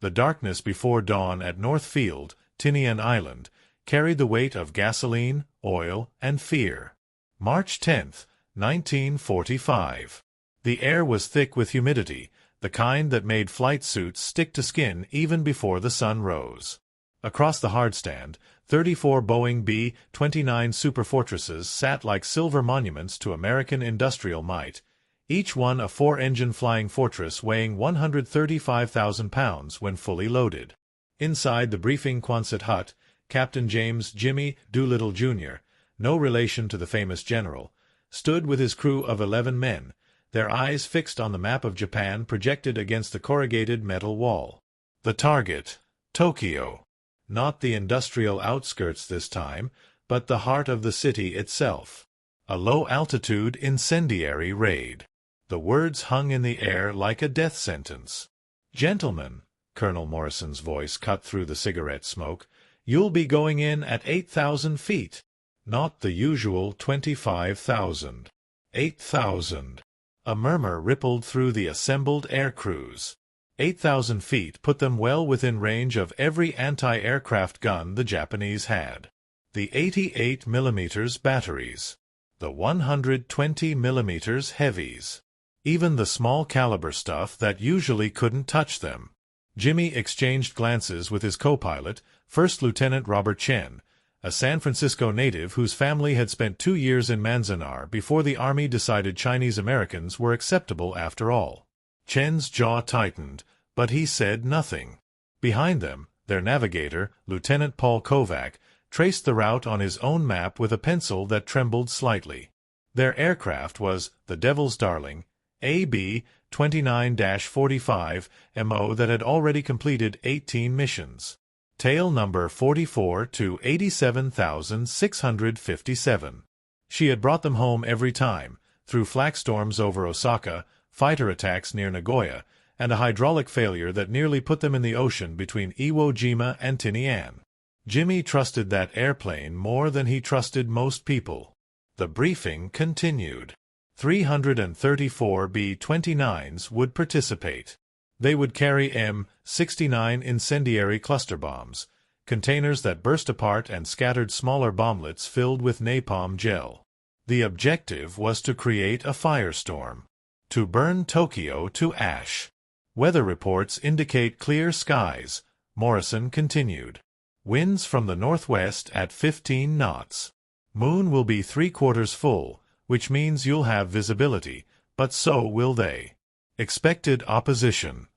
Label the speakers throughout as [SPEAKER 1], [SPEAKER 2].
[SPEAKER 1] The darkness before dawn at Northfield, Tinian Island, carried the weight of gasoline, oil, and fear. March 10, 1945. The air was thick with humidity, the kind that made flight suits stick to skin even before the sun rose. Across the hardstand, 34 Boeing B-29 Superfortresses sat like silver monuments to American industrial might, each one a 4-engine flying fortress weighing 135,000 pounds when fully loaded. Inside the briefing Quonset hut, Captain James Jimmy Doolittle, Jr., no relation to the famous general, stood with his crew of 11 men, their eyes fixed on the map of Japan projected against the corrugated metal wall. The target, Tokyo. Not the industrial outskirts this time, but the heart of the city itself. A low-altitude incendiary raid. The words hung in the air like a death sentence. "Gentlemen," Colonel Morrison's voice cut through the cigarette smoke, "you'll be going in at 8,000 feet. Not the usual 25,000. 8,000. A murmur rippled through the assembled air crews. 8,000 feet put them well within range of every anti-aircraft gun the Japanese had. The 88 mm batteries. The 120 mm heavies. Even the small caliber stuff that usually couldn't touch them. Jimmy exchanged glances with his co-pilot, First Lieutenant Robert Chen, a San Francisco native whose family had spent 2 years in Manzanar before the Army decided Chinese Americans were acceptable after all. Chen's jaw tightened, but he said nothing. Behind them, their navigator, Lieutenant Paul Kovac, traced the route on his own map with a pencil that trembled slightly. Their aircraft was the Devil's Darling, AB-29-45 MO that had already completed 18 missions. Tail number 44 to 87,657. She had brought them home every time, through flak storms over Osaka, fighter attacks near Nagoya, and a hydraulic failure that nearly put them in the ocean between Iwo Jima and Tinian. Jimmy trusted that airplane more than he trusted most people. The briefing continued. 334 B-29s would participate. They would carry M69 incendiary cluster bombs, containers that burst apart and scattered smaller bomblets filled with napalm gel. The objective was to create a firestorm. To burn Tokyo to ash. Weather reports indicate clear skies, Morrison continued. Winds from the northwest at 15 knots. Moon will be 3/4 full, which means you'll have visibility, but so will they. Expected opposition.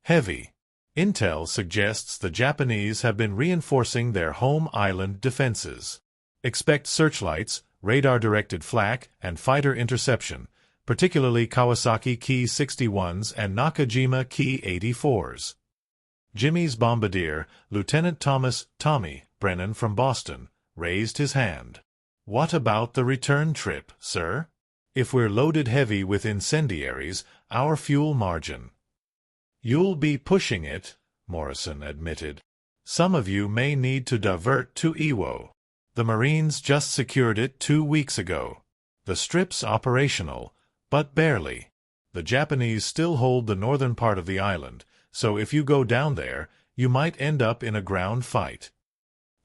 [SPEAKER 1] Heavy. Intel suggests the Japanese have been reinforcing their home island defenses. Expect searchlights, radar-directed flak, and fighter interception, particularly Kawasaki Ki-61s and Nakajima Ki-84s. Jimmy's bombardier, Lieutenant Thomas "Tommy" Brennan from Boston, raised his hand. "What about the return trip, sir? If we're loaded heavy with incendiaries, our fuel margin." "You'll be pushing it," Morrison admitted. "Some of you may need to divert to Iwo. The Marines just secured it 2 weeks ago. The strip's operational, but barely. The Japanese still hold the northern part of the island, so if you go down there, you might end up in a ground fight."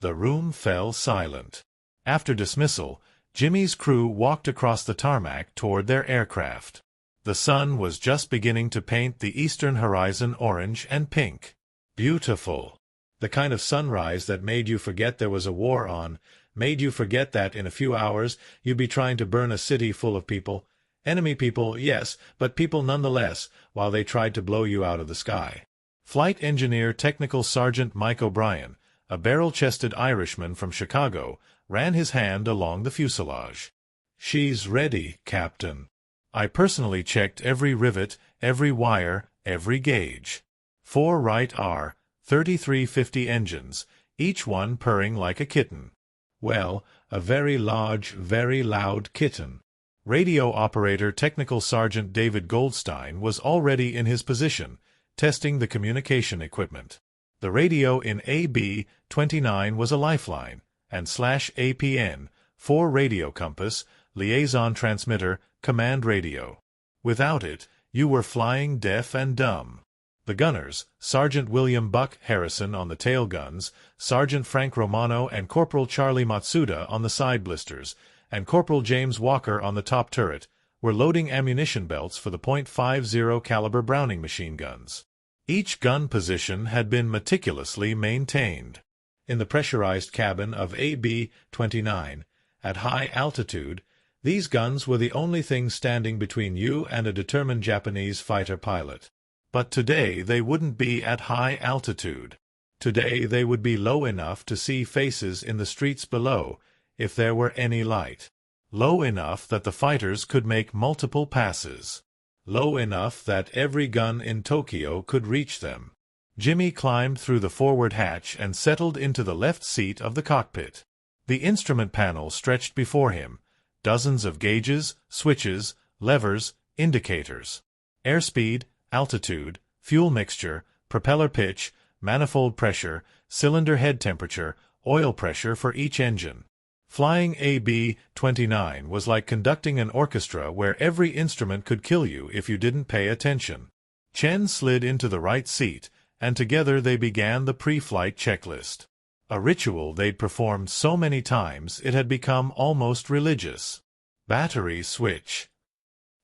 [SPEAKER 1] The room fell silent. After dismissal, Jimmy's crew walked across the tarmac toward their aircraft. The sun was just beginning to paint the eastern horizon orange and pink. Beautiful. The kind of sunrise that made you forget there was a war on, made you forget that in a few hours you'd be trying to burn a city full of people. Enemy people, yes, but people nonetheless, while they tried to blow you out of the sky. Flight Engineer Technical Sergeant Mike O'Brien, a barrel-chested Irishman from Chicago, ran his hand along the fuselage. "She's ready, Captain. I personally checked every rivet, every wire, every gauge. 4 Wright R-3350 engines, each one purring like a kitten. Well, a very large, very loud kitten." Radio operator Technical Sergeant David Goldstein was already in his position, testing the communication equipment. The radio in AB-29 was a lifeline, and /APN, 4 radio compass, liaison transmitter, command radio. Without it, you were flying deaf and dumb. The gunners, Sergeant William Buck Harrison on the tail guns, Sergeant Frank Romano and Corporal Charlie Matsuda on the side blisters, and Corporal James Walker on the top turret, were loading ammunition belts for the .50 caliber Browning machine guns. Each gun position had been meticulously maintained. In the pressurized cabin of a B-29, at high altitude, these guns were the only thing standing between you and a determined Japanese fighter pilot. But today they wouldn't be at high altitude. Today they would be low enough to see faces in the streets below, if there were any light. Low enough that the fighters could make multiple passes. Low enough that every gun in Tokyo could reach them. Jimmy climbed through the forward hatch and settled into the left seat of the cockpit. The instrument panel stretched before him. Dozens of gauges, switches, levers, indicators. Airspeed, altitude, fuel mixture, propeller pitch, manifold pressure, cylinder head temperature, oil pressure for each engine. Flying a B-29 was like conducting an orchestra where every instrument could kill you if you didn't pay attention. Chen slid into the right seat, and together they began the pre-flight checklist. A ritual they'd performed so many times it had become almost religious. Battery switch.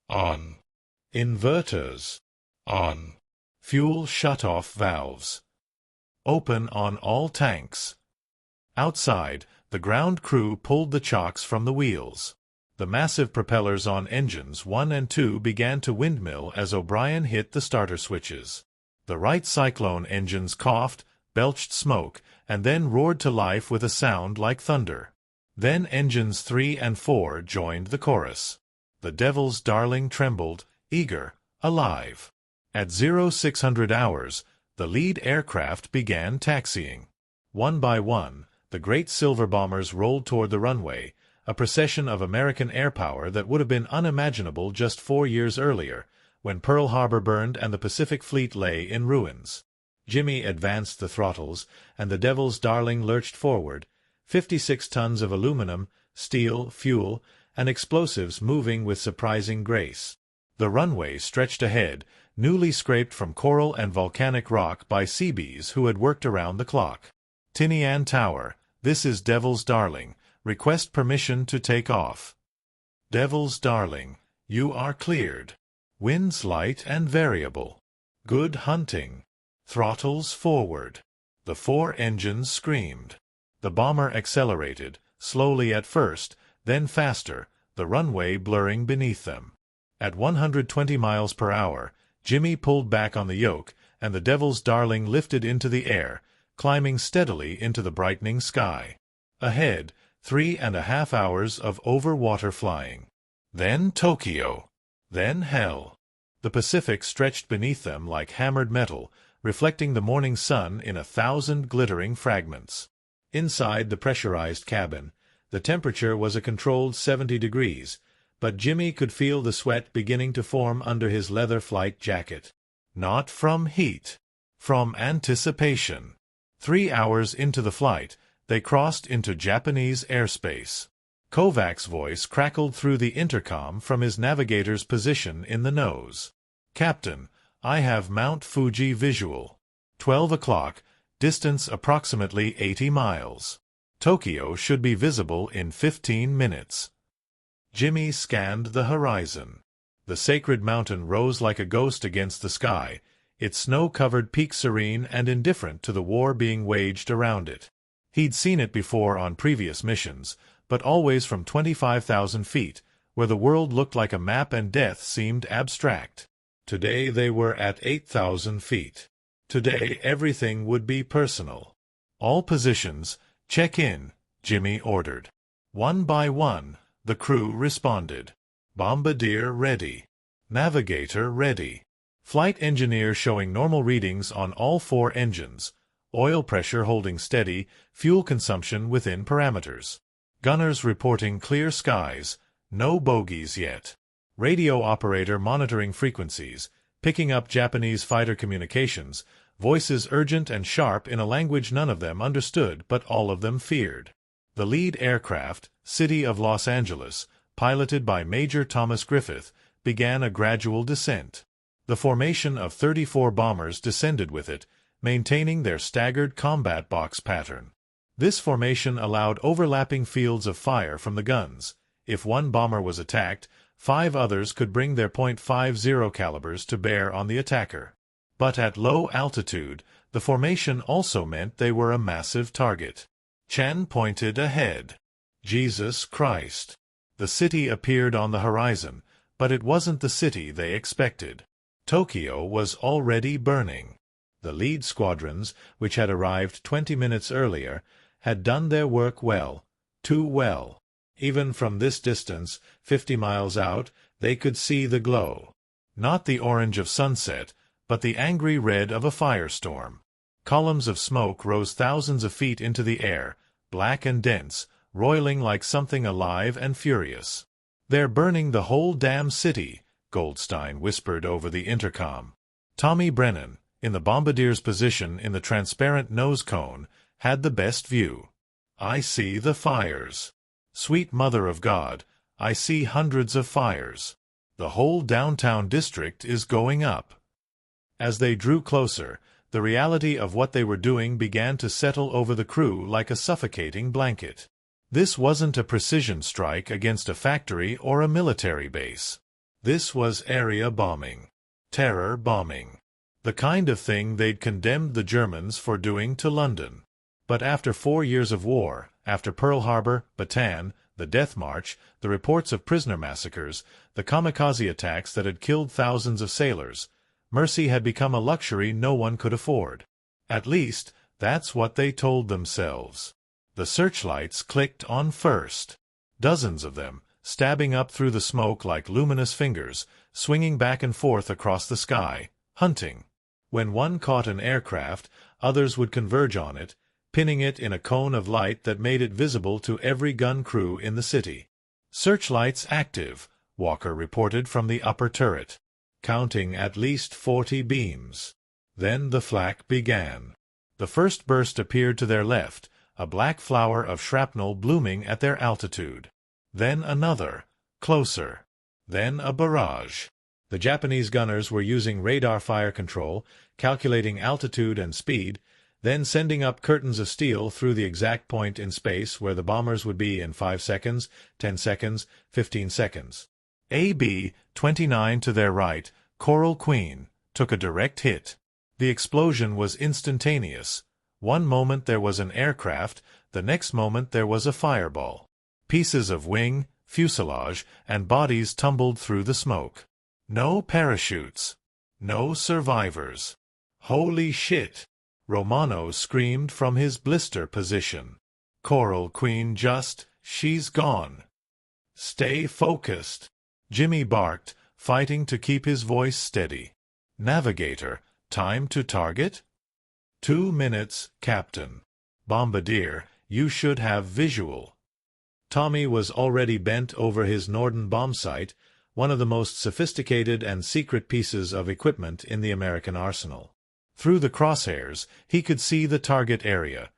[SPEAKER 1] On. Inverters. On. Fuel shut-off valves. Open on all tanks. Outside, the ground crew pulled the chocks from the wheels. The massive propellers on engines 1 and 2 began to windmill as O'Brien hit the starter switches. The Wright Cyclone engines coughed, belched smoke, and then roared to life with a sound like thunder. Then engines 3 and 4 joined the chorus. The Devil's Darling trembled, eager, alive. At 0600 hours, the lead aircraft began taxiing. One by one, the great silver bombers rolled toward the runway, a procession of American air power that would have been unimaginable just 4 years earlier, when Pearl Harbor burned and the Pacific Fleet lay in ruins. Jimmy advanced the throttles, and the Devil's Darling lurched forward, 56 tons of aluminum, steel, fuel, and explosives moving with surprising grace. The runway stretched ahead, newly scraped from coral and volcanic rock by Seabees who had worked around the clock. Tinian Tower, this is Devil's Darling. Request permission to take off. Devil's Darling, you are cleared. Winds light and variable. Good hunting. Throttles forward. The 4 engines screamed. The bomber accelerated, slowly at first, then faster, the runway blurring beneath them. At 120 miles per hour, Jimmy pulled back on the yoke, and the Devil's Darling lifted into the air, climbing steadily into the brightening sky. Ahead, 3.5 hours of over-water flying. Then Tokyo. Then hell. The Pacific stretched beneath them like hammered metal, reflecting the morning sun in 1,000 glittering fragments. Inside the pressurized cabin, the temperature was a controlled 70 degrees, but Jimmy could feel the sweat beginning to form under his leather flight jacket. Not from heat. From anticipation. 3 hours into the flight, they crossed into Japanese airspace. Kovac's voice crackled through the intercom from his navigator's position in the nose. Captain, I have Mount Fuji visual. 12 o'clock, distance approximately 80 miles. Tokyo should be visible in 15 minutes. Jimmy scanned the horizon. The sacred mountain rose like a ghost against the sky, its snow-covered peak serene and indifferent to the war being waged around it. He'd seen it before on previous missions, but always from 25,000 feet, where the world looked like a map and death seemed abstract. Today they were at 8,000 feet. Today everything would be personal. All positions, check in, Jimmy ordered. One by one, the crew responded. Bombardier ready. Navigator ready. Flight engineer showing normal readings on all 4 engines. Oil pressure holding steady, fuel consumption within parameters. Gunners reporting clear skies, no bogeys yet. Radio operator monitoring frequencies, picking up Japanese fighter communications, voices urgent and sharp in a language none of them understood but all of them feared. The lead aircraft, City of Los Angeles, piloted by Major Thomas Griffith, began a gradual descent. The formation of 34 bombers descended with it, maintaining their staggered combat box pattern. This formation allowed overlapping fields of fire from the guns. If one bomber was attacked, 5 others could bring their .50 calibers to bear on the attacker. But at low altitude, the formation also meant they were a massive target. Chen pointed ahead. Jesus Christ! The city appeared on the horizon, but it wasn't the city they expected. Tokyo was already burning. The lead squadrons, which had arrived 20 minutes earlier, had done their work well, too well. Even from this distance, 50 miles out, they could see the glow. Not the orange of sunset, but the angry red of a firestorm. Columns of smoke rose thousands of feet into the air, black and dense, roiling like something alive and furious. "They're burning the whole damn city," Goldstein whispered over the intercom. Tommy Brennan, in the bombardier's position in the transparent nose cone, had the best view. "I see the fires. Sweet Mother of God, I see hundreds of fires. The whole downtown district is going up." As they drew closer, the reality of what they were doing began to settle over the crew like a suffocating blanket. This wasn't a precision strike against a factory or a military base. This was area bombing. Terror bombing. The kind of thing they'd condemned the Germans for doing to London. But after 4 years of war, after Pearl Harbor, Bataan, the Death March, the reports of prisoner massacres, the kamikaze attacks that had killed thousands of sailors, mercy had become a luxury no one could afford. At least, that's what they told themselves. The searchlights clicked on first. Dozens of them, stabbing up through the smoke like luminous fingers, swinging back and forth across the sky, hunting. When one caught an aircraft, others would converge on it, pinning it in a cone of light that made it visible to every gun crew in the city. "Searchlights active," Walker reported from the upper turret, counting at least 40 beams. Then the flak began. The first burst appeared to their left, a black flower of shrapnel blooming at their altitude. Then another, closer. Then a barrage. The Japanese gunners were using radar fire control, calculating altitude and speed, then sending up curtains of steel through the exact point in space where the bombers would be in 5 seconds, 10 seconds, 15 seconds. A B-29 to their right, Coral Queen, took a direct hit. The explosion was instantaneous. One moment there was an aircraft, the next moment there was a fireball. Pieces of wing, fuselage, and bodies tumbled through the smoke. No parachutes. No survivors. "Holy shit!" Romano screamed from his blister position. "Coral Queen she's gone." "Stay focused," Jimmy barked, fighting to keep his voice steady. "Navigator, time to target?" 2 minutes, Captain. Bombardier, you should have visual." Tommy was already bent over his Norden bomb sight, one of the most sophisticated and secret pieces of equipment in the American arsenal. Through the crosshairs, he could see the target area,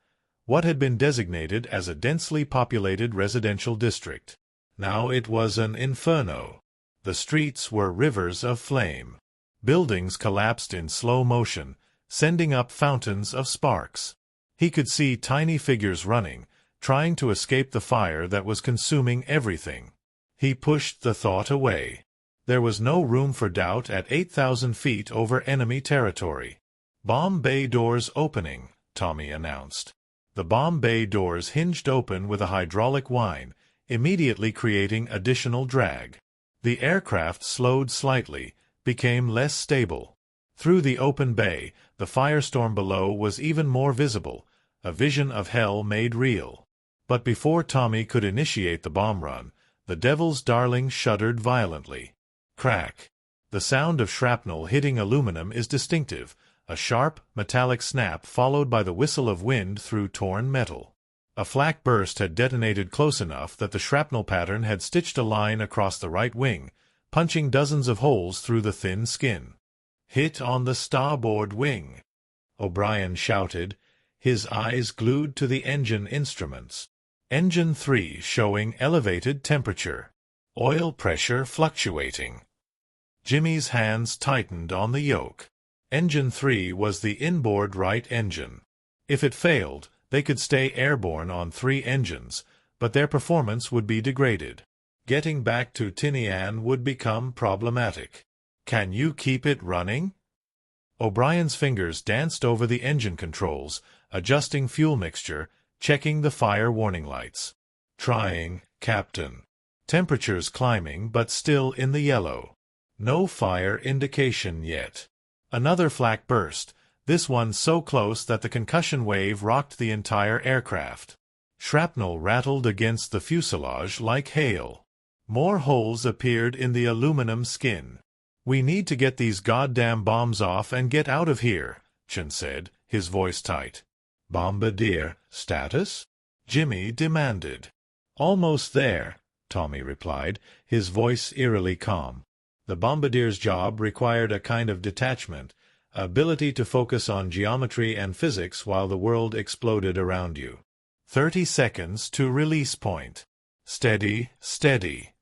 [SPEAKER 1] what had been designated as a densely populated residential district. Now it was an inferno. The streets were rivers of flame. Buildings collapsed in slow motion, sending up fountains of sparks. He could see tiny figures running, trying to escape the fire that was consuming everything. He pushed the thought away. There was no room for doubt at 8,000 feet over enemy territory. "Bomb bay doors opening," Tommy announced. The bomb bay doors hinged open with a hydraulic whine, immediately creating additional drag. The aircraft slowed slightly, became less stable. Through the open bay, the firestorm below was even more visible, a vision of hell made real. But before Tommy could initiate the bomb run, the Devil's Darling shuddered violently. Crack. The sound of shrapnel hitting aluminum is distinctive, a sharp, metallic snap followed by the whistle of wind through torn metal. A flak burst had detonated close enough that the shrapnel pattern had stitched a line across the right wing, punching dozens of holes through the thin skin. "Hit on the starboard wing," O'Brien shouted, his eyes glued to the engine instruments. Engine 3 showing elevated temperature. Oil pressure fluctuating. Jimmy's hands tightened on the yoke. Engine 3 was the inboard right engine. If it failed, they could stay airborne on 3 engines, but their performance would be degraded. Getting back to Tinian would become problematic. "Can you keep it running?" O'Brien's fingers danced over the engine controls, adjusting fuel mixture, checking the fire warning lights. "Trying, Captain." Temperatures climbing but still in the yellow. No fire indication yet. Another flak burst, this one so close that the concussion wave rocked the entire aircraft. Shrapnel rattled against the fuselage like hail. More holes appeared in the aluminum skin. "We need to get these goddamn bombs off and get out of here," Chen said, his voice tight. "Bombardier status?" Jimmy demanded. "Almost there," Tommy replied, his voice eerily calm. The bombardier's job required a kind of detachment, ability to focus on geometry and physics while the world exploded around you. 30 seconds to release point. Steady, steady.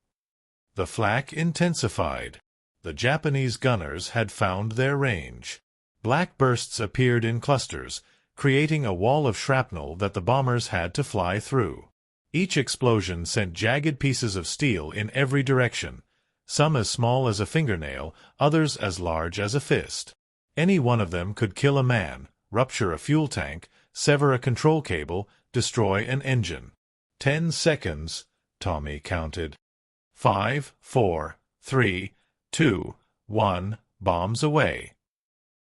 [SPEAKER 1] The flak intensified. The Japanese gunners had found their range. Black bursts appeared in clusters, creating a wall of shrapnel that the bombers had to fly through. Each explosion sent jagged pieces of steel in every direction, some as small as a fingernail, others as large as a fist. Any one of them could kill a man, rupture a fuel tank, sever a control cable, destroy an engine. 10 seconds, Tommy counted. 5, 4, 3, 2, 1, bombs away.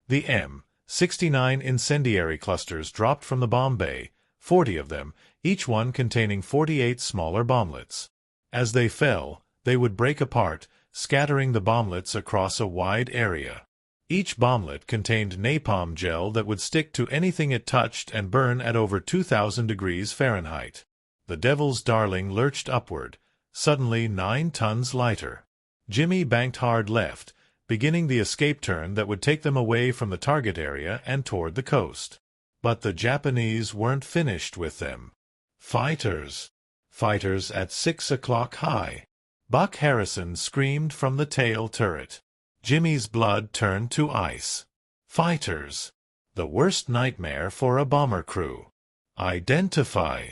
[SPEAKER 1] The M-69 incendiary clusters dropped from the bomb bay, 40 of them, each one containing 48 smaller bomblets. As they fell, they would break apart, scattering the bomblets across a wide area. Each bomblet contained napalm gel that would stick to anything it touched and burn at over 2,000 degrees Fahrenheit. The Devil's Darling lurched upward, suddenly 9 tons lighter. Jimmy banked hard left, beginning the escape turn that would take them away from the target area and toward the coast. But the Japanese weren't finished with them. Fighters! Fighters at 6 o'clock high. Buck Harrison screamed from the tail turret. Jimmy's blood turned to ice. Fighters! The worst nightmare for a bomber crew. Identify.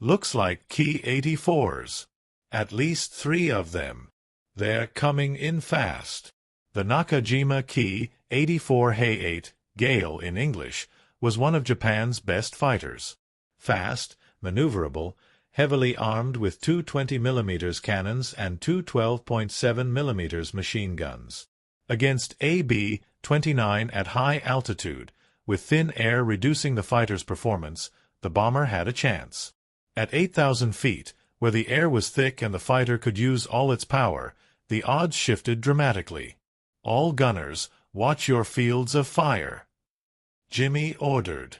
[SPEAKER 1] Looks like Ki 84s. At least 3 of them. They're coming in fast. The Nakajima Ki 84 Hay-8, Gale in English, was one of Japan's best fighters. Fast, maneuverable, heavily armed with 2 20mm cannons and 2 12.7mm machine guns. Against a B-29 at high altitude, with thin air reducing the fighter's performance, the bomber had a chance. At 8,000 feet, where the air was thick and the fighter could use all its power, the odds shifted dramatically. "All gunners, watch your fields of fire," Jimmy ordered.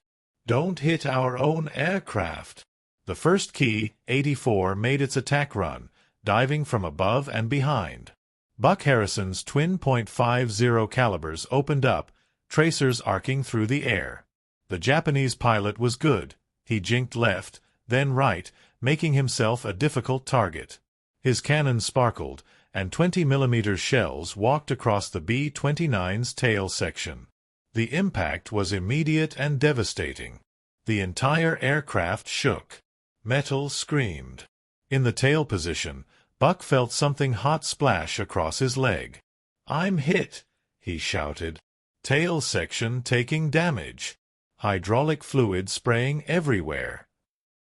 [SPEAKER 1] "Don't hit our own aircraft." The first Ki 84 made its attack run, diving from above and behind. Buck Harrison's twin .50 calibers opened up, tracers arcing through the air. The Japanese pilot was good. He jinked left, then right, making himself a difficult target. His cannons sparkled, and 20mm shells walked across the B-29's tail section. The impact was immediate and devastating. The entire aircraft shook. Metal screamed. In the tail position, Buck felt something hot splash across his leg. "I'm hit," he shouted. Tail section taking damage. Hydraulic fluid spraying everywhere.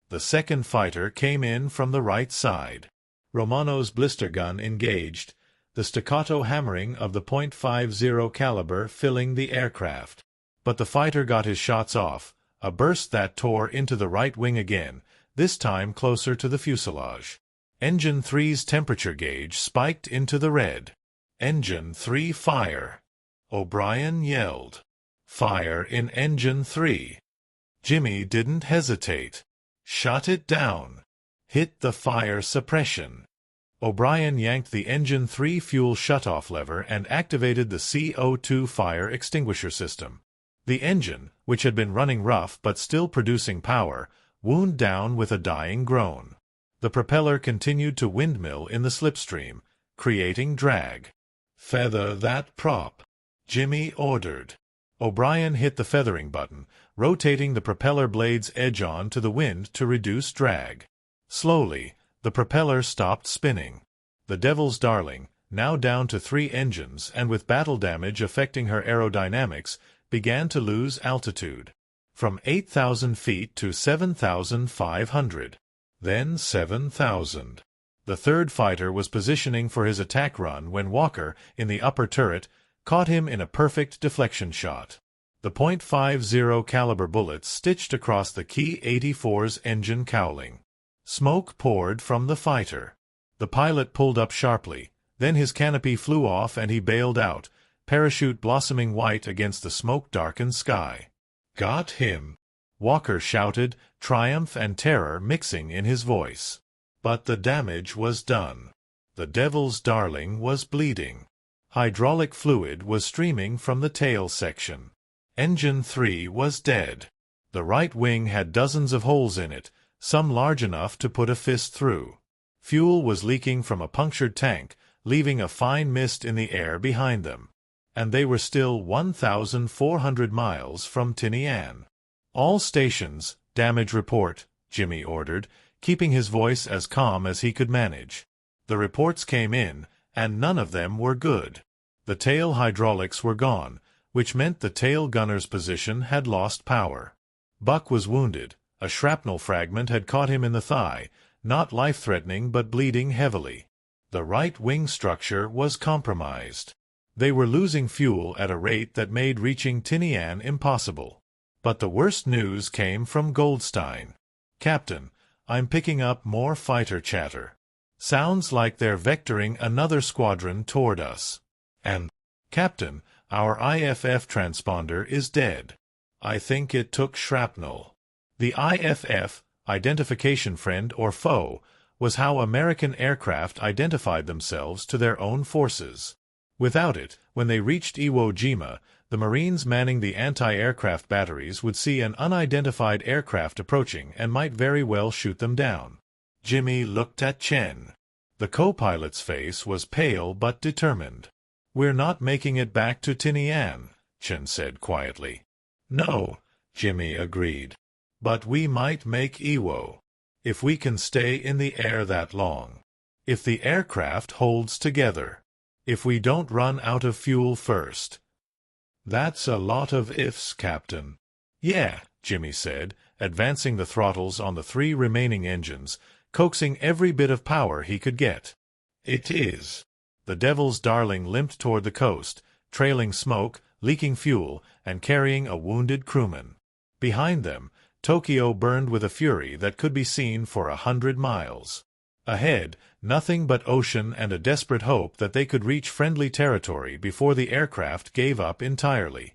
[SPEAKER 1] The second fighter came in from the right side. Romano's blister gun engaged, the staccato hammering of the .50 caliber filling the aircraft. But the fighter got his shots off, a burst that tore into the right wing again, this time closer to the fuselage. Engine 3's temperature gauge spiked into the red. "Engine 3 fire!" O'Brien yelled. "Fire in Engine 3!" Jimmy didn't hesitate. "Shut it down. Hit the fire suppression." O'Brien yanked the Engine 3 fuel shutoff lever and activated the CO2 fire extinguisher system. The engine, which had been running rough but still producing power, wound down with a dying groan. The propeller continued to windmill in the slipstream, creating drag. "Feather that prop," Jimmy ordered. O'Brien hit the feathering button, rotating the propeller blade's edge on to the wind to reduce drag. Slowly, the propeller stopped spinning. The Devil's Darling, now down to 3 engines and with battle damage affecting her aerodynamics, began to lose altitude. From 8,000 feet to 7,500. Then 7,000. The third fighter was positioning for his attack run when Walker, in the upper turret, caught him in a perfect deflection shot. The .50 caliber bullets stitched across the Key 84's engine cowling. Smoke poured from the fighter. The pilot pulled up sharply, then his canopy flew off and he bailed out, parachute blossoming white against the smoke-darkened sky. "Got him!" Walker shouted, triumph and terror mixing in his voice. But the damage was done. The Devil's Darling was bleeding. Hydraulic fluid was streaming from the tail section. Engine 3 was dead. The right wing had dozens of holes in it, some large enough to put a fist through. Fuel was leaking from a punctured tank, leaving a fine mist in the air behind them. And they were still 1,400 miles from Tinian. "All stations, damage report," Jimmy ordered, keeping his voice as calm as he could manage. The reports came in, and none of them were good. The tail hydraulics were gone, which meant the tail gunner's position had lost power. Buck was wounded. A shrapnel fragment had caught him in the thigh, not life-threatening but bleeding heavily. The right wing structure was compromised. They were losing fuel at a rate that made reaching Tinian impossible. But the worst news came from Goldstein. "Captain, I'm picking up more fighter chatter. Sounds like they're vectoring another squadron toward us. And, Captain, our IFF transponder is dead. I think it took shrapnel." The IFF, identification friend or foe, was how American aircraft identified themselves to their own forces. Without it, when they reached Iwo Jima, the Marines manning the anti-aircraft batteries would see an unidentified aircraft approaching and might very well shoot them down. Jimmy looked at Chen. The co-pilot's face was pale but determined. "We're not making it back to Tinian," Chen said quietly. "No," Jimmy agreed. "But we might make Iwo. If we can stay in the air that long. If the aircraft holds together. If we don't run out of fuel first." "That's a lot of ifs, Captain." "Yeah," Jimmy said, advancing the throttles on the 3 remaining engines, coaxing every bit of power he could get. "It is." The Devil's Darling limped toward the coast, trailing smoke, leaking fuel, and carrying a wounded crewman. Behind them, Tokyo burned with a fury that could be seen for 100 miles. Ahead, nothing but ocean and a desperate hope that they could reach friendly territory before the aircraft gave up entirely.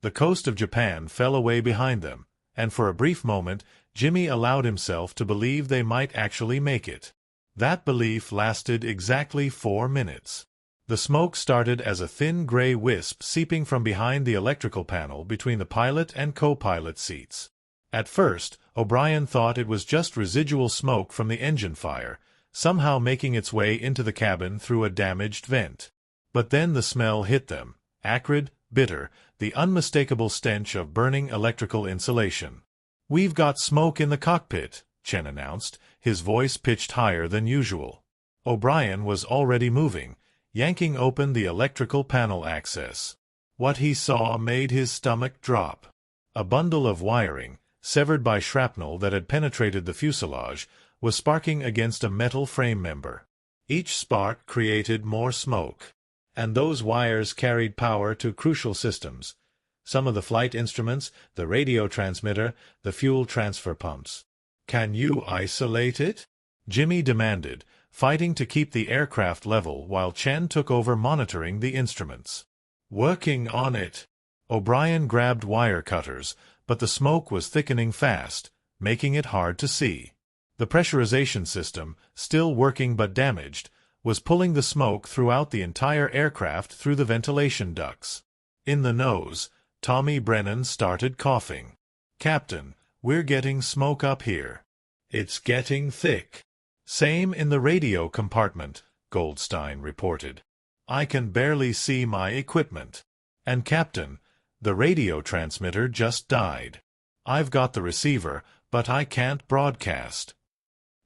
[SPEAKER 1] The coast of Japan fell away behind them, and for a brief moment Jimmy allowed himself to believe they might actually make it. That belief lasted exactly 4 minutes. The smoke started as a thin gray wisp seeping from behind the electrical panel between the pilot and co-pilot seats. At first, O'Brien thought it was just residual smoke from the engine fire, somehow making its way into the cabin through a damaged vent. But then the smell hit them, acrid, bitter, the unmistakable stench of burning electrical insulation. "We've got smoke in the cockpit," Chen announced, his voice pitched higher than usual. O'Brien was already moving, yanking open the electrical panel access. What he saw made his stomach drop. A bundle of wiring, severed by shrapnel that had penetrated the fuselage, was sparking against a metal frame member. Each spark created more smoke. And those wires carried power to crucial systems. Some of the flight instruments, the radio transmitter, the fuel transfer pumps. "Can you isolate it?" Jimmy demanded, fighting to keep the aircraft level while Chen took over monitoring the instruments. "Working on it." O'Brien grabbed wire cutters, but the smoke was thickening fast, making it hard to see. The pressurization system, still working but damaged, was pulling the smoke throughout the entire aircraft through the ventilation ducts. In the nose, Tommy Brennan started coughing. "Captain, we're getting smoke up here." "It's getting thick." "Same in the radio compartment," Goldstein reported. I can barely see my equipment. And Captain, the radio transmitter just died. I've got the receiver, but I can't broadcast.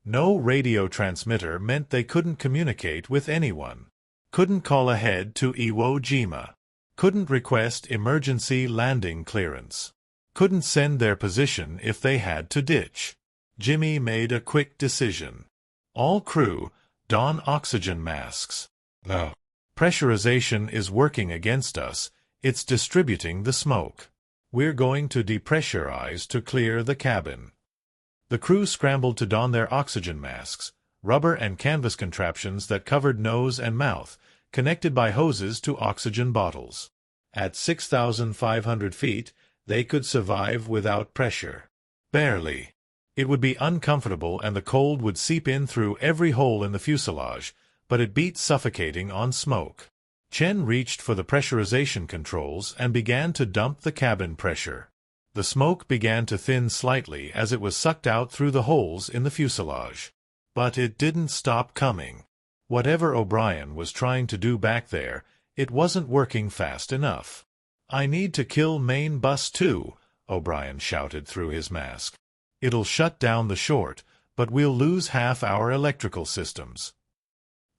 [SPEAKER 1] No radio transmitter meant they couldn't communicate with anyone. Couldn't call ahead to Iwo Jima. Couldn't request emergency landing clearance. Couldn't send their position if they had to ditch. Jimmy made a quick decision. All crew, don oxygen masks. No. Pressurization is working against us. It's distributing the smoke. We're going to depressurize to clear the cabin. The crew scrambled to don their oxygen masks, rubber and canvas contraptions that covered nose and mouth, connected by hoses to oxygen bottles. At 6,500 feet, they could survive without pressure. Barely. It would be uncomfortable and the cold would seep in through every hole in the fuselage, but it beat suffocating on smoke. Chen reached for the pressurization controls and began to dump the cabin pressure. The smoke began to thin slightly as it was sucked out through the holes in the fuselage. But it didn't stop coming. Whatever O'Brien was trying to do back there, it wasn't working fast enough. "I need to kill main bus too," O'Brien shouted through his mask. "It'll shut down the short, but we'll lose half our electrical systems."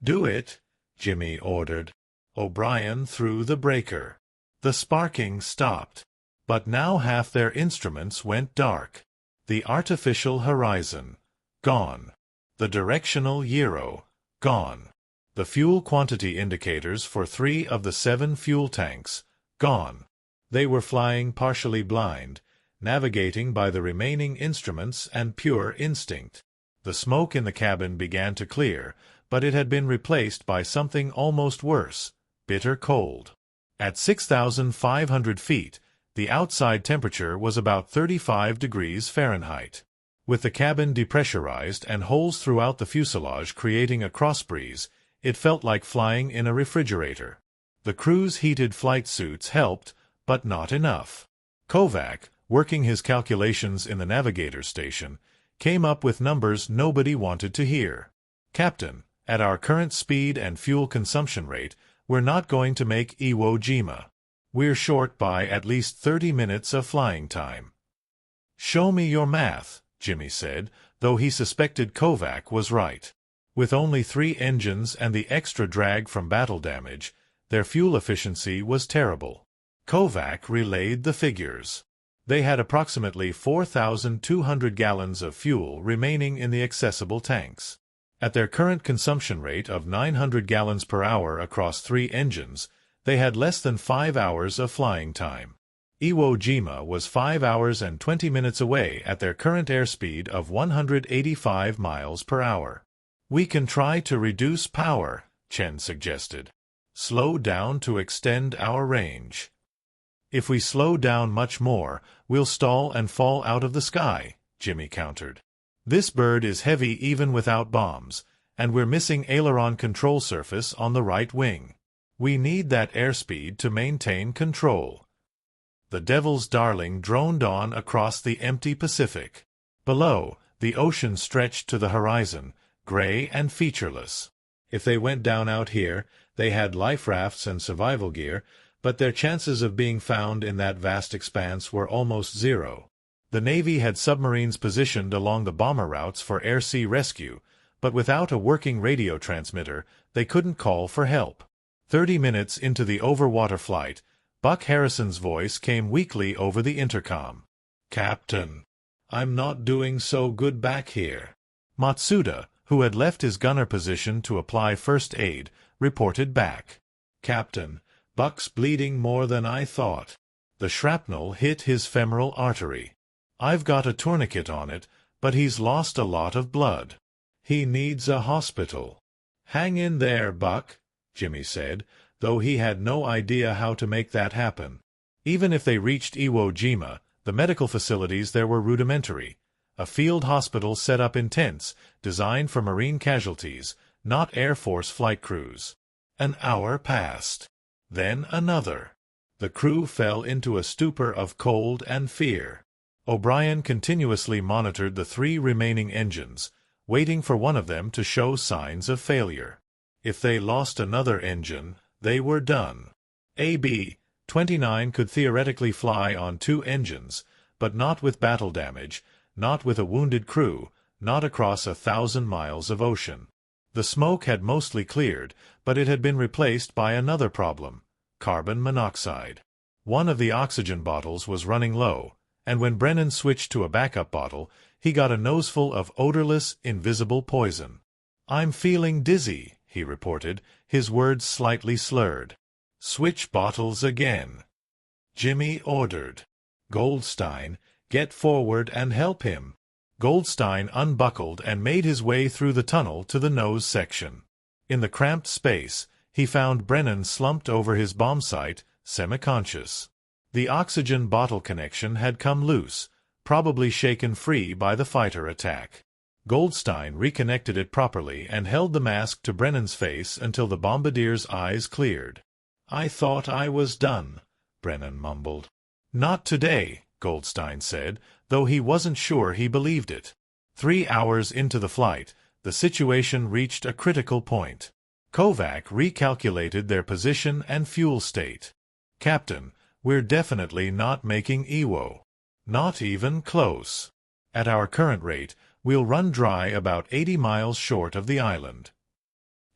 [SPEAKER 1] "Do it," Jimmy ordered. O'Brien threw the breaker. The sparking stopped. But now half their instruments went dark. The artificial horizon, gone. The directional gyro, gone. The fuel quantity indicators for 3 of the 7 fuel tanks, gone. They were flying partially blind, navigating by the remaining instruments and pure instinct. The smoke in the cabin began to clear, but it had been replaced by something almost worse, bitter cold. At 6,500 feet, the outside temperature was about 35 degrees Fahrenheit. With the cabin depressurized and holes throughout the fuselage creating a crossbreeze, it felt like flying in a refrigerator. The crew's heated flight suits helped, but not enough. Kovac, working his calculations in the navigator station, came up with numbers nobody wanted to hear. "Captain, at our current speed and fuel consumption rate, we're not going to make Iwo Jima. We're short by at least 30 minutes of flying time." "Show me your math," Jimmy said, though he suspected Kovac was right. With only 3 engines and the extra drag from battle damage, their fuel efficiency was terrible. Kovac relayed the figures. They had approximately 4,200 gallons of fuel remaining in the accessible tanks. At their current consumption rate of 900 gallons per hour across 3 engines, they had less than 5 hours of flying time. Iwo Jima was 5 hours and 20 minutes away at their current airspeed of 185 miles per hour. "We can try to reduce power," Chen suggested. "Slow down to extend our range." "If we slow down much more, we'll stall and fall out of the sky," Jimmy countered. "This bird is heavy even without bombs, and we're missing aileron control surface on the right wing. We need that airspeed to maintain control." The Devil's Darling droned on across the empty Pacific. Below, the ocean stretched to the horizon, gray and featureless. If they went down out here, they had life rafts and survival gear, but their chances of being found in that vast expanse were almost zero. The Navy had submarines positioned along the bomber routes for air-sea rescue, but without a working radio transmitter, they couldn't call for help. 30 minutes into the overwater flight, Buck Harrison's voice came weakly over the intercom. "Captain, I'm not doing so good back here." Matsuda, who had left his gunner position to apply first aid, reported back. "Captain, Buck's bleeding more than I thought. The shrapnel hit his femoral artery. I've got a tourniquet on it, but he's lost a lot of blood. He needs a hospital." "Hang in there, Buck," Jimmy said, though he had no idea how to make that happen. Even if they reached Iwo Jima, the medical facilities there were rudimentary. A field hospital set up in tents, designed for Marine casualties, not Air Force flight crews. An hour passed. Then another. The crew fell into a stupor of cold and fear. O'Brien continuously monitored the 3 remaining engines, waiting for one of them to show signs of failure. If they lost another engine, They were done. A B-29 could theoretically fly on 2 engines, but not with battle damage, not with a wounded crew, not across 1,000 miles of ocean. The smoke had mostly cleared, but it had been replaced by another problem: carbon monoxide. One of the oxygen bottles was running low, and when Brennan switched to a backup bottle, he got a noseful of odorless, invisible poison. "I'm feeling dizzy," he reported, his words slightly slurred. "Switch bottles again," Jimmy ordered. "Goldstein, get forward and help him." Goldstein unbuckled and made his way through the tunnel to the nose section. In the cramped space, he found Brennan slumped over his bomb sight, semi-conscious. The oxygen bottle connection had come loose, probably shaken free by the fighter attack. Goldstein reconnected it properly and held the mask to Brennan's face until the bombardier's eyes cleared. "I thought I was done," Brennan mumbled. "Not today," Goldstein said, though he wasn't sure he believed it. 3 hours into the flight, the situation reached a critical point. Kovac recalculated their position and fuel state. "Captain, we're definitely not making EWO. Not even close. At our current rate, we'll run dry about 80 miles short of the island."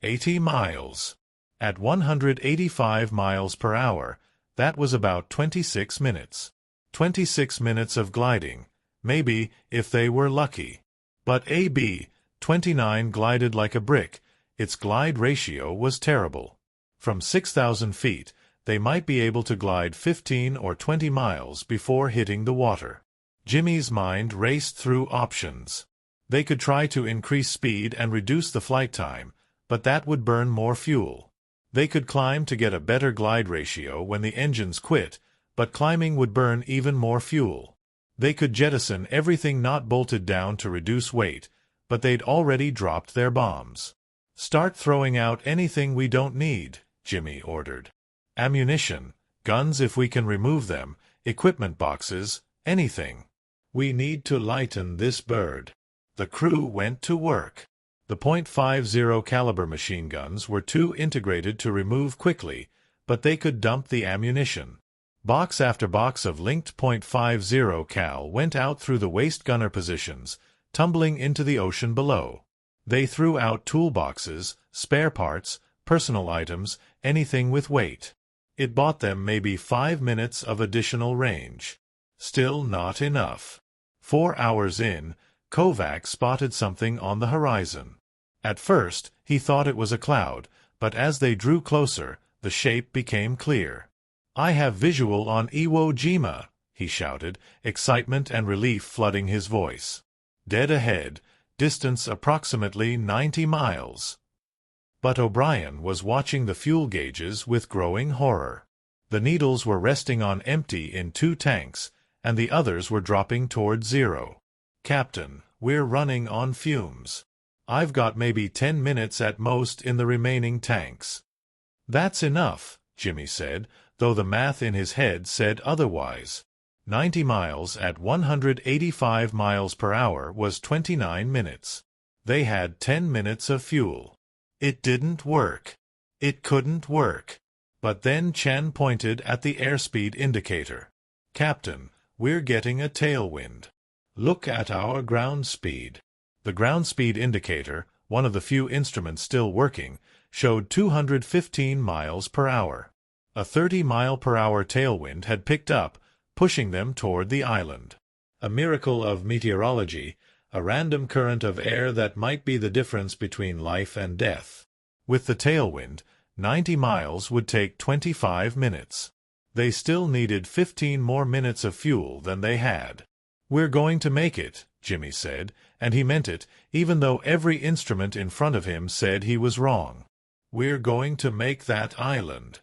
[SPEAKER 1] 80 miles. At 185 miles per hour, that was about 26 minutes. 26 minutes of gliding, maybe, if they were lucky. But A B-29 glided like a brick. Its glide ratio was terrible. From 6,000 feet, they might be able to glide 15 or 20 miles before hitting the water. Jimmy's mind raced through options. They could try to increase speed and reduce the flight time, but that would burn more fuel. They could climb to get a better glide ratio when the engines quit, but climbing would burn even more fuel. They could jettison everything not bolted down to reduce weight, but they'd already dropped their bombs. "Start throwing out anything we don't need," Jimmy ordered. "Ammunition, guns if we can remove them, equipment boxes, anything. We need to lighten this bird." The crew went to work. The .50 caliber machine guns were too integrated to remove quickly, but they could dump the ammunition. Box after box of linked .50 cal went out through the waist gunner positions, tumbling into the ocean below. They threw out toolboxes, spare parts, personal items, anything with weight. It bought them maybe 5 minutes of additional range. Still not enough. 4 hours in, Kovac spotted something on the horizon. At first, he thought it was a cloud, but as they drew closer, the shape became clear. "I have visual on Iwo Jima," he shouted, excitement and relief flooding his voice. "Dead ahead, distance approximately 90 miles. But O'Brien was watching the fuel gauges with growing horror. The needles were resting on empty in 2 tanks, and the others were dropping toward 0. "Captain, we're running on fumes. I've got maybe 10 minutes at most in the remaining tanks." "That's enough," Jimmy said, though the math in his head said otherwise. 90 miles at 185 miles per hour was 29 minutes. They had 10 minutes of fuel. It didn't work. It couldn't work. But then Chen pointed at the airspeed indicator. "Captain, we're getting a tailwind. Look at our ground speed." The ground speed indicator, one of the few instruments still working, showed 215 miles per hour. A 30-mile-per-hour tailwind had picked up, pushing them toward the island. A miracle of meteorology, a random current of air that might be the difference between life and death. With the tailwind, 90 miles would take 25 minutes. They still needed 15 more minutes of fuel than they had. "We're going to make it," Jimmy said, and he meant it, even though every instrument in front of him said he was wrong. "We're going to make that island."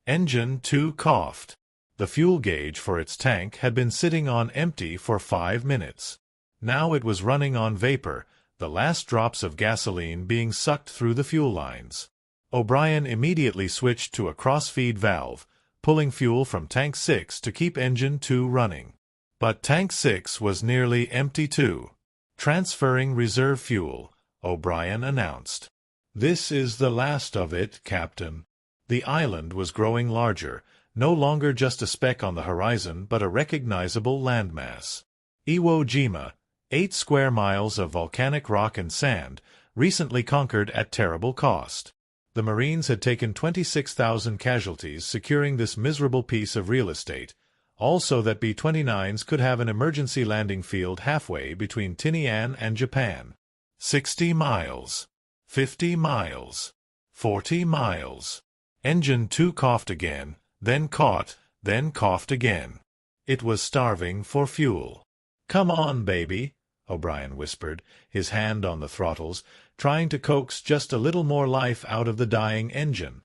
[SPEAKER 1] Engine 2 coughed. The fuel gauge for its tank had been sitting on empty for 5 minutes. Now it was running on vapor, the last drops of gasoline being sucked through the fuel lines. O'Brien immediately switched to a cross-feed valve, pulling fuel from Tank 6 to keep Engine 2 running. But Tank 6 was nearly empty too. "Transferring reserve fuel," O'Brien announced. "This is the last of it, Captain." The island was growing larger, no longer just a speck on the horizon but a recognizable landmass. Iwo Jima, 8 square miles of volcanic rock and sand, recently conquered at terrible cost. The Marines had taken 26,000 casualties securing this miserable piece of real estate, also that B-29s could have an emergency landing field halfway between Tinian and Japan. 60 miles. 50 miles. 40 miles. Engine 2 coughed again, then coughed again. It was starving for fuel. "Come on, baby," O'Brien whispered, his hand on the throttles, trying to coax just a little more life out of the dying engine.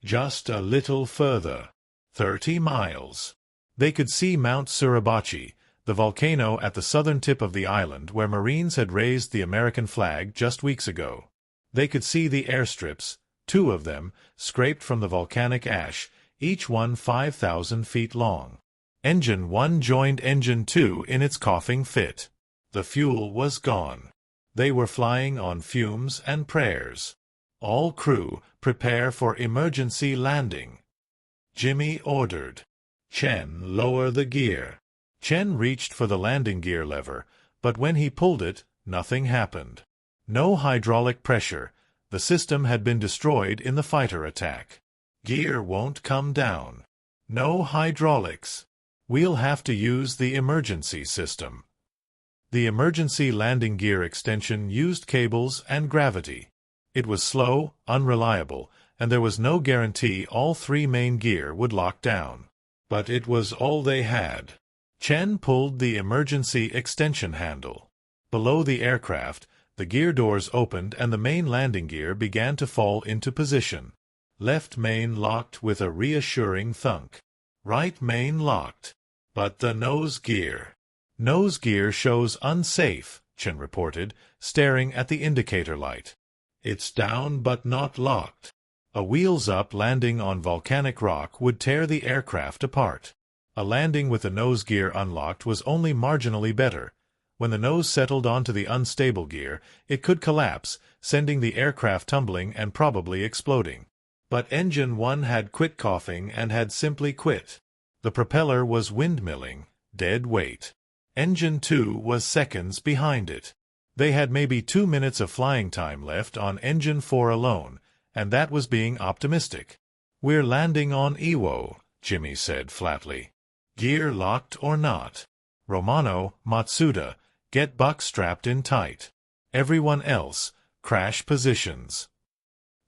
[SPEAKER 1] Just a little further. 30 miles. They could see Mount Suribachi, the volcano at the southern tip of the island where Marines had raised the American flag just weeks ago. They could see the airstrips, 2 of them, scraped from the volcanic ash, each one 5,000 feet long. Engine 1 joined Engine 2 in its coughing fit. The fuel was gone. They were flying on fumes and prayers. "All crew, prepare for emergency landing," Jimmy ordered. "Chen, lower the gear." Chen reached for the landing gear lever, but when he pulled it, nothing happened. No hydraulic pressure. The system had been destroyed in the fighter attack. "Gear won't come down. No hydraulics. We'll have to use the emergency system." The emergency landing gear extension used cables and gravity. It was slow, unreliable, and there was no guarantee all 3 main gear would lock down. But it was all they had. Chen pulled the emergency extension handle. Below the aircraft, the gear doors opened and the main landing gear began to fall into position. Left main locked with a reassuring thunk. Right main locked. But the nose gear. "Nose gear shows unsafe," Chen reported, staring at the indicator light. "It's down but not locked." A wheels-up landing on volcanic rock would tear the aircraft apart. A landing with the nose gear unlocked was only marginally better. When the nose settled onto the unstable gear, it could collapse, sending the aircraft tumbling and probably exploding. But Engine 1 had quit coughing and had simply quit. The propeller was windmilling, dead weight. Engine 2 was seconds behind it. They had maybe 2 minutes of flying time left on Engine 4 alone, and that was being optimistic. "We're landing on Iwo," Jimmy said flatly. "Gear locked or not. Romano, Matsuda, get Buck strapped in tight. Everyone else, crash positions."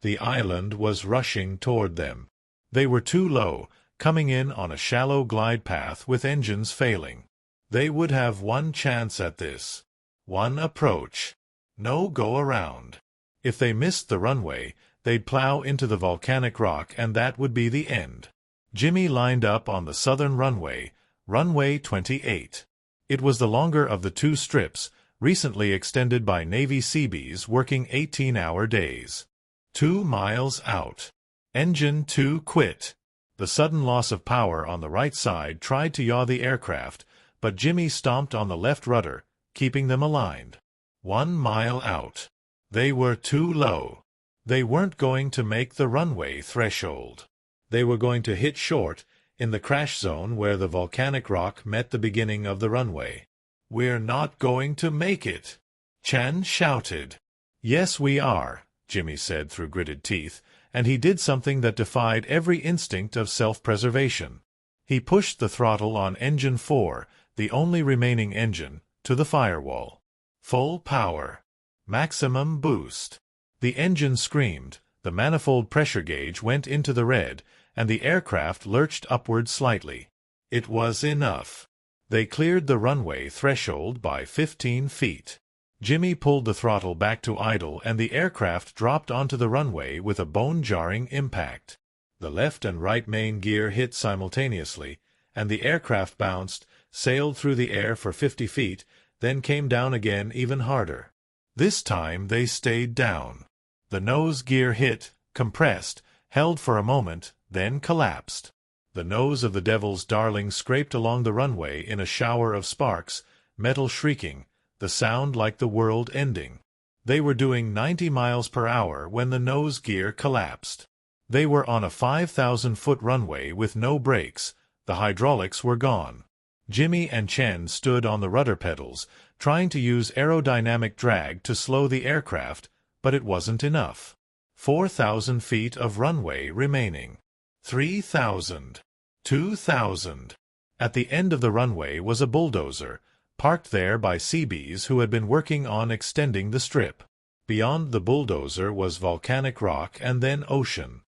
[SPEAKER 1] The island was rushing toward them. They were too low, coming in on a shallow glide path with engines failing. They would have one chance at this. One approach. No go around. If they missed the runway, they'd plow into the volcanic rock and that would be the end. Jimmy lined up on the southern runway, runway 28. It was the longer of the 2 strips, recently extended by Navy Seabees working 18-hour days. 2 miles out. Engine 2 quit. The sudden loss of power on the right side tried to yaw the aircraft, but Jimmy stomped on the left rudder, keeping them aligned. 1 mile out. They were too low. They weren't going to make the runway threshold. They were going to hit short, in the crash zone where the volcanic rock met the beginning of the runway. "We're not going to make it," Chen shouted. "Yes, we are," Jimmy said through gritted teeth, and he did something that defied every instinct of self-preservation. He pushed the throttle on Engine 4, the only remaining engine, to the firewall. Full power. Maximum boost. The engine screamed, the manifold pressure gauge went into the red, and the aircraft lurched upward slightly. It was enough. They cleared the runway threshold by 15 feet. Jimmy pulled the throttle back to idle and the aircraft dropped onto the runway with a bone-jarring impact. The left and right main gear hit simultaneously, and the aircraft bounced, sailed through the air for 50 feet, then came down again even harder. This time they stayed down. The nose gear hit, compressed, held for a moment, then collapsed. The nose of the Devil's Darling scraped along the runway in a shower of sparks, metal shrieking, the sound like the world ending. They were doing 90 miles per hour when the nose gear collapsed. They were on a 5,000-foot runway with no brakes. The hydraulics were gone. Jimmy and Chen stood on the rudder pedals, trying to use aerodynamic drag to slow the aircraft, but it wasn't enough. 4,000 feet of runway remaining. 3,000. 2,000. At the end of the runway was a bulldozer, parked there by Seabees who had been working on extending the strip. Beyond the bulldozer was volcanic rock and then ocean.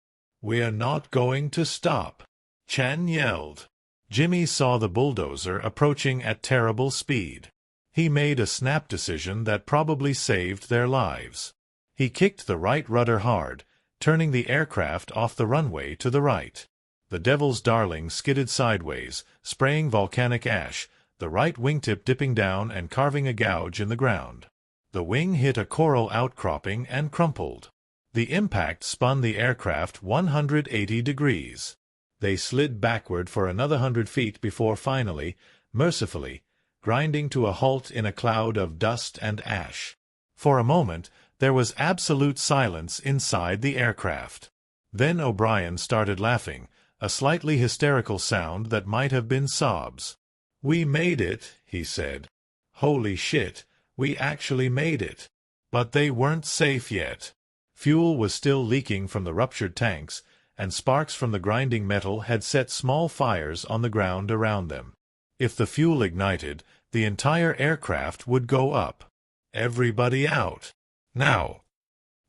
[SPEAKER 1] "We're not going to stop," Chen yelled. Jimmy saw the bulldozer approaching at terrible speed. He made a snap decision that probably saved their lives. He kicked the right rudder hard, turning the aircraft off the runway to the right. The Devil's Darling skidded sideways, spraying volcanic ash, the right wingtip dipping down and carving a gouge in the ground. The wing hit a coral outcropping and crumpled. The impact spun the aircraft 180 degrees. They slid backward for another 100 feet before finally, mercifully, grinding to a halt in a cloud of dust and ash. For a moment, there was absolute silence inside the aircraft. Then O'Brien started laughing, a slightly hysterical sound that might have been sobs. "We made it," he said. "Holy shit, we actually made it." But they weren't safe yet. Fuel was still leaking from the ruptured tanks, and sparks from the grinding metal had set small fires on the ground around them. If the fuel ignited, the entire aircraft would go up. "Everybody out. Now!"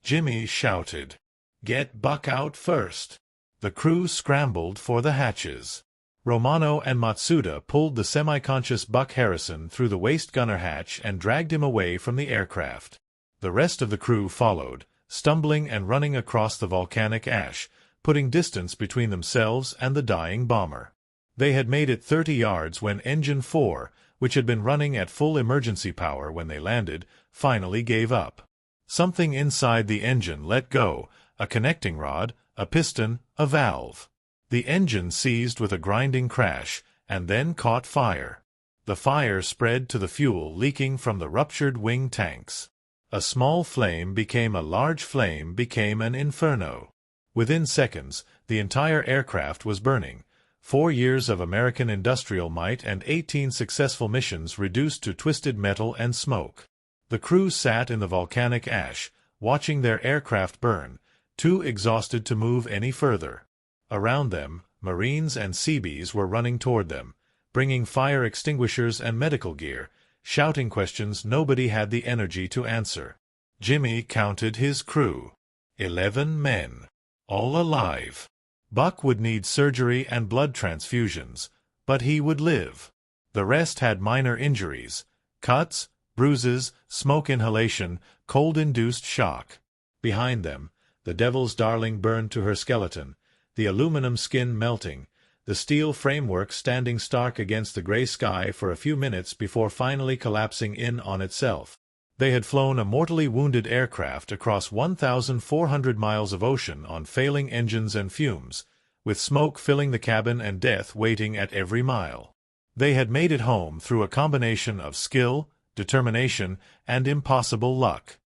[SPEAKER 1] Jimmy shouted. "Get Buck out first." The crew scrambled for the hatches. Romano and Matsuda pulled the semi-conscious Buck Harrison through the waist gunner hatch and dragged him away from the aircraft. The rest of the crew followed, stumbling and running across the volcanic ash, putting distance between themselves and the dying bomber. They had made it 30 yards when Engine 4, which had been running at full emergency power when they landed, finally gave up. Something inside the engine let go, a connecting rod, a piston, a valve. The engine seized with a grinding crash, and then caught fire. The fire spread to the fuel leaking from the ruptured wing tanks. A small flame became a large flame became an inferno. Within seconds, the entire aircraft was burning. 4 years of American industrial might and 18 successful missions reduced to twisted metal and smoke. The crew sat in the volcanic ash, watching their aircraft burn, too exhausted to move any further. Around them, Marines and Seabees were running toward them, bringing fire extinguishers and medical gear, shouting questions nobody had the energy to answer. Jimmy counted his crew. 11 men. All alive. Buck would need surgery and blood transfusions, but he would live. The rest had minor injuries, cuts, bruises, smoke inhalation, cold-induced shock. Behind them, the Devil's Darling burned to her skeleton, the aluminum skin melting, the steel framework standing stark against the gray sky for a few minutes before finally collapsing in on itself. They had flown a mortally wounded aircraft across 1,400 miles of ocean on failing engines and fumes, with smoke filling the cabin and death waiting at every mile. They had made it home through a combination of skill, determination, and impossible luck.